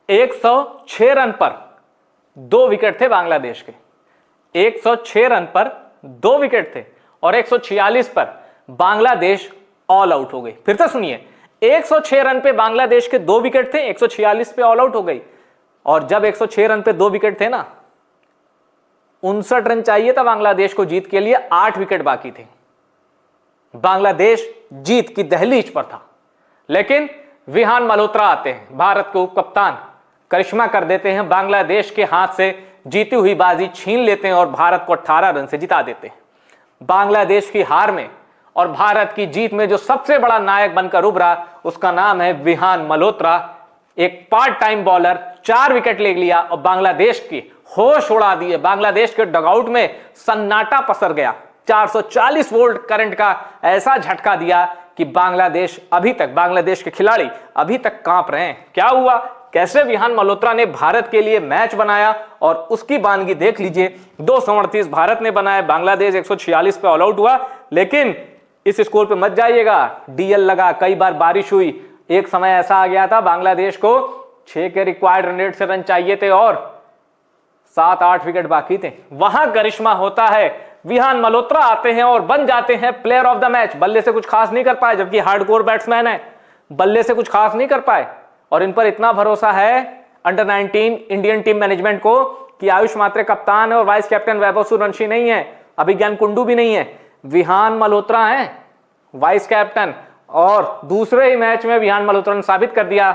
106 run पर 2 wicket थे बांग्लादेश के। 106 रन पर 2 विकेट थे और 146 पर बांग्लादेश ऑल आउट हो गई। फिर से सुनिए, 106 रन पे बांग्लादेश के 2 विकेट थे, 146 पे ऑल आउट हो गई। और जब 106 रन पे 2 विकेट थे ना, 59 रन चाहिए था बांग्लादेश को जीत के लिए, 8 विकेट बाकी थे। बांग्लादेश जीत की दहलीज पर था, लेकिन विहान मल्होत्रा आते हैं, भारत के उप कप्तान, करिश्मा कर देते हैं, बांग्लादेश के हाथ से जीती हुई बाजी छीन लेते हैं और भारत को 18 रन से जिता देते हैं। बांग्लादेश की हार में और भारत की जीत में जो सबसे बड़ा नायक बनकर उभरा, उसका नाम है विहान मल्होत्रा। एक पार्ट टाइम बॉलर, 4 विकेट ले लिया और बांग्लादेश की होश उड़ा दिए। बांग्लादेश के डगआउट में सन्नाटा पसर गया। 440 वोल्ट करंट का ऐसा झटका दिया कि बांग्लादेश के खिलाड़ी अभी तक कांप रहे हैं। क्या हुआ, कैसे विहान मल्होत्रा ने भारत के लिए मैच बनाया और उसकी बानगी देख लीजिए। 238 भारत ने बनाया, बांग्लादेश 146 पे ऑल आउट हुआ। लेकिन इस स्कोर पे मत जाइएगा, डीएल लगा, कई बार बारिश हुई। एक समय ऐसा आ गया था बांग्लादेश को 6 के रिक्वायर्ड रन रेट से रन चाहिए थे और 7-8 विकेट बाकी थे। वहां करिश्मा होता है, विहान मल्होत्रा आते हैं और बन जाते हैं प्लेयर ऑफ द मैच। बल्ले से कुछ खास नहीं कर पाए, जबकि हार्डकोर बैट्समैन है, बल्ले से कुछ खास नहीं कर पाए। और इन पर इतना भरोसा है अंडर 19 इंडियन टीम मैनेजमेंट को कि आयुष मात्रे कप्तान है और वाइस कैप्टन वैभव सूर्यवंशी नहीं है, अभिज्ञान कुंडू भी नहीं है, विहान मल्होत्रा है वाइस कैप्टन। और दूसरे ही मैच में विहान मल्होत्रा ने साबित कर दिया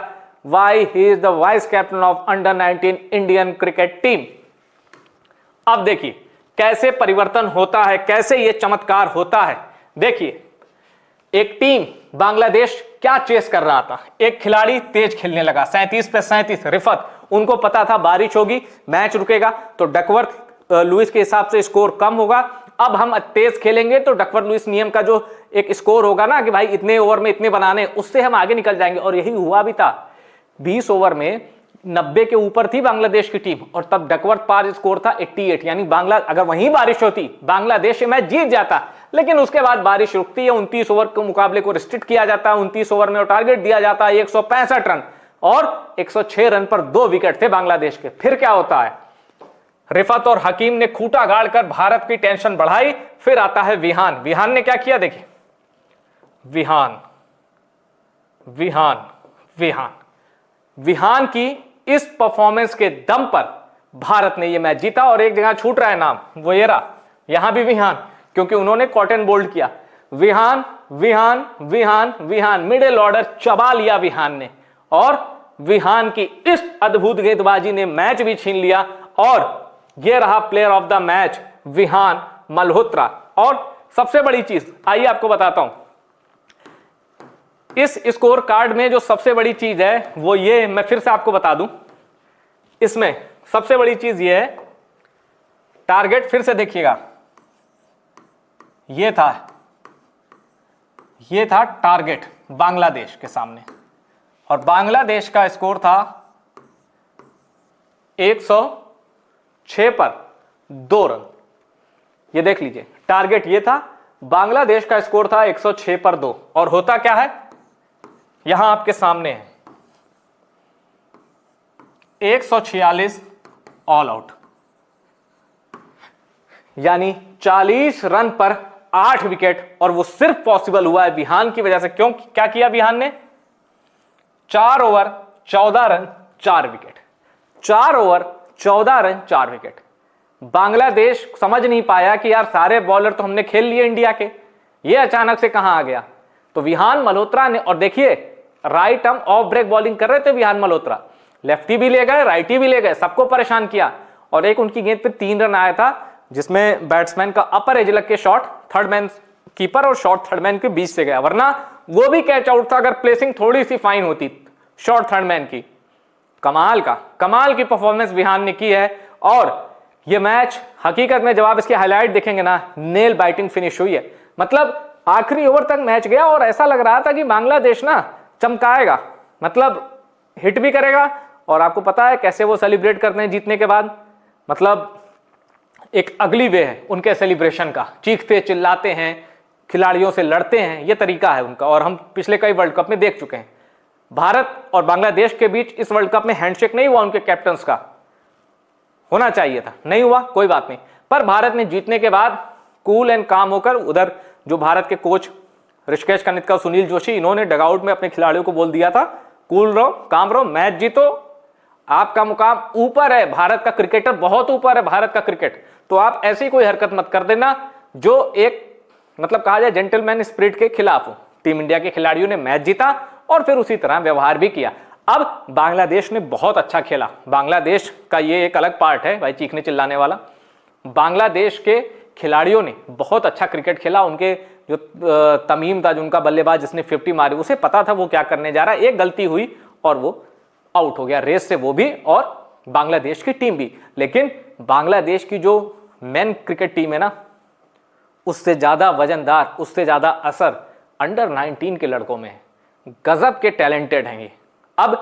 why he is the vice captain of under 19 Indian cricket team. अब देखिए कैसे परिवर्तन होता है, कैसे यह चमत्कार होता है। देखिए, एक टीम बांग्लादेश क्या चेस कर रहा था, एक खिलाड़ी तेज खेलने लगा, 37 पे 37 रिफत। उनको पता था बारिश होगी, मैच रुकेगा तो डकवर्थ लुइस के हिसाब से स्कोर कम होगा। अब हम तेज खेलेंगे तो डकवर्थ लुइस नियम का जो एक स्कोर होगा ना कि भाई इतने ओवर में इतने बनाने, उससे हम आगे निकल जाएंगे। और यही हुआ भी था। 20 ओवर में 90 के ऊपर थी बांग्लादेश की टीम और तब डकवर्थ पार स्कोर था 88। यानी अगर वहीं बारिश होती, बांग्लादेश मैच जीत जाता। लेकिन उसके बाद बारिश रुकती है, 29 ओवर के मुकाबले को रिस्ट्रिक्ट किया जाता है। 29 ओवर में टारगेट दिया जाता है 165 रन और 106 रन पर 2 विकेट थे बांग्लादेश के। फिर क्या होता है, रिफत और हकीम ने खूंटा गाड़कर भारत की टेंशन बढ़ाई। फिर आता है विहान ने क्या किया, देखिए, विहान की इस परफॉर्मेंस के दम पर भारत ने यह मैच जीता। और एक जगह छूट रहा है नाम, वो ये रहा, यहां भी विहान, क्योंकि उन्होंने कॉटन बोल्ड किया। विहान विहान विहान विहान, मिडिल ऑर्डर चबा लिया विहान ने। और विहान की इस अद्भुत गेंदबाजी ने मैच भी छीन लिया और यह रहा player of the match Vihaan Malhotra. और सबसे बड़ी चीज, आइए आपको बताता हूं, इस स्कोर कार्ड में जो सबसे बड़ी चीज है वो ये, मैं फिर से आपको बता दूं, इसमें सबसे बड़ी चीज ये है, टारगेट फिर से देखिएगा, ये था टारगेट बांग्लादेश के सामने और बांग्लादेश का स्कोर था 106 पर 2 रन। ये देख लीजिए, टारगेट ये था, बांग्लादेश का स्कोर था 106 पर 2। और होता क्या है, यहां आपके सामने है 146 ऑल आउट, यानी 40 रन पर 8 विकेट। और वो सिर्फ पॉसिबल हुआ है विहान की वजह से। क्यों, क्या किया विहान ने, 4 over 14 run 4 wicket, 4 over 14 run 4 wicket. Bangladesh समझ नहीं पाया कि यार सारे बॉलर तो हमने खेल लिए इंडिया के, ये अचानक से कहां आ गया। तो विहान मल्होत्रा ने, और देखिए right arm off break bowling कर रहे थे विहान मल्होत्रा, लेफ्टी भी ले गए, राइटी भी ले गए, सबको परेशान किया। और एक उनकी गेंद पे 3 रन आया था, जिसमें बैट्समैन का अपर एज लग के शॉट थर्ड मैन कीपर और शॉट थर्ड मैन के बीच से गया, वरना वो भी कैच आउट था अगर प्लेसिंग थोड़ी सी फाइन होती शॉट थर्ड मैन की। कमाल की परफॉर्मेंस विहान ने की है। और ये मैच हकीकत में जब आप इसके हाईलाइट देखेंगे ना, नेल बाइटिंग फिनिश हुई है। मतलब आखिरी ओवर तक मैच गया और ऐसा लग रहा था कि बांग्लादेश ना चमकाएगा, मतलब हिट भी करेगा। और आपको पता है कैसे वो सेलिब्रेट करते हैं जीतने के बाद, मतलब एक अगली वे है उनके सेलिब्रेशन का, चीखते चिल्लाते हैं, खिलाड़ियों से लड़ते हैं, ये तरीका है उनका। और हम पिछले कई वर्ल्ड कप में देख चुके हैं। भारत और बांग्लादेश के बीच इस वर्ल्ड कप में हैंडशेक नहीं हुआ, उनके कैप्टन्स का होना चाहिए था, नहीं हुआ, कोई बात नहीं। पर भारत ने जीतने के बाद कूल एंड काम होकर, उधर जो भारत के कोच ऋषिकेश कनित्का, सुनील जोशी, इन्होंने डगआउट में अपने खिलाड़ियों को बोल दिया था कूल रहो, काम रहो, मैच जीतो, आपका मुकाम ऊपर है, भारत का क्रिकेटर बहुत ऊपर है, भारत का क्रिकेट। तो आप ऐसी कोई हरकत मत कर देना जो एक मतलब कहा जाए जेंटलमैन स्पिरिट के खिलाफ हो। टीम इंडिया के खिलाड़ियों ने मैच जीता और फिर उसी तरह व्यवहार भी किया। अब बांग्लादेश ने बहुत अच्छा खेला, बांग्लादेश का ये एक अलग पार्ट है भाई, चीखने चिल्लाने वाला। बांग्लादेश के खिलाड़ियों ने बहुत अच्छा क्रिकेट खेला। उनके जो तमीम था, जो उनका बल्लेबाज जिसने 50 मारी, उसे पता था वो क्या करने जा रहा है, एक गलती हुई और वो आउट हो गया रेस से, वो भी और बांग्लादेश की टीम भी। लेकिन बांग्लादेश की जो मेन क्रिकेट टीम है ना, उससे ज्यादा वजनदार, उससे ज्यादा असर अंडर 19 के लड़कों में है। गजब के टैलेंटेड हैं ये। अब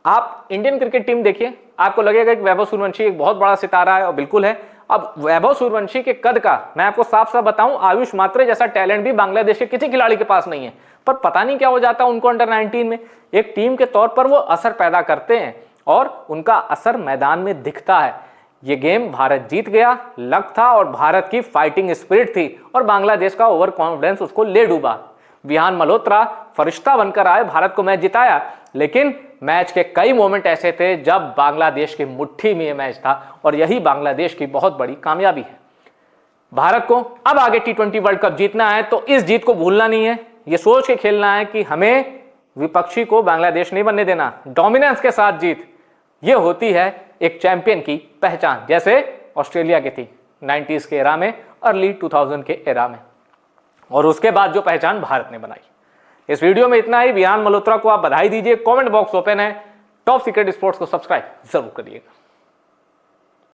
आप इंडियन क्रिकेट टीम देखिए, आपको लगेगा कि वैभव सूर्यवंशी एक बहुत बड़ा सितारा है, और बिल्कुल है। अब वैभव सूर्यवंशी के कद का मैं आपको साफ साफ बताऊं, आयुष मात्रे जैसा टैलेंट भी बांग्लादेश के किसी खिलाड़ी के पास नहीं है। पर पता नहीं क्या हो जाता उनको अंडर 19 में, एक टीम के तौर पर वो असर पैदा करते हैं और उनका असर मैदान में दिखता है। ये गेम भारत जीत गया, लक था और भारत की फाइटिंग स्पिरिट थी, और बांग्लादेश का ओवर कॉन्फिडेंस उसको ले डूबा। विहान मल्होत्रा फरिश्ता बनकर आए, भारत को मैच जिताया, लेकिन मैच के कई मोमेंट ऐसे थे जब बांग्लादेश की मुट्ठी में यह मैच था, और यही बांग्लादेश की बहुत बड़ी कामयाबी है। भारत को अब आगे T20 वर्ल्ड कप जीतना है तो इस जीत को भूलना नहीं है, यह सोच के खेलना है कि हमें विपक्षी को बांग्लादेश नहीं बनने देना। डोमिनेंस के साथ जीत, यह होती है एक चैंपियन की पहचान, जैसे ऑस्ट्रेलिया की थी 90s के एरा में, अर्ली 2000 के एरा में, और उसके बाद जो पहचान भारत ने बनाई। इस वीडियो में इतना ही। विहान मल्होत्रा को आप बधाई दीजिए, कमेंट बॉक्स ओपन है। टॉप सीक्रेट स्पोर्ट्स को सब्सक्राइब जरूर करिएगा।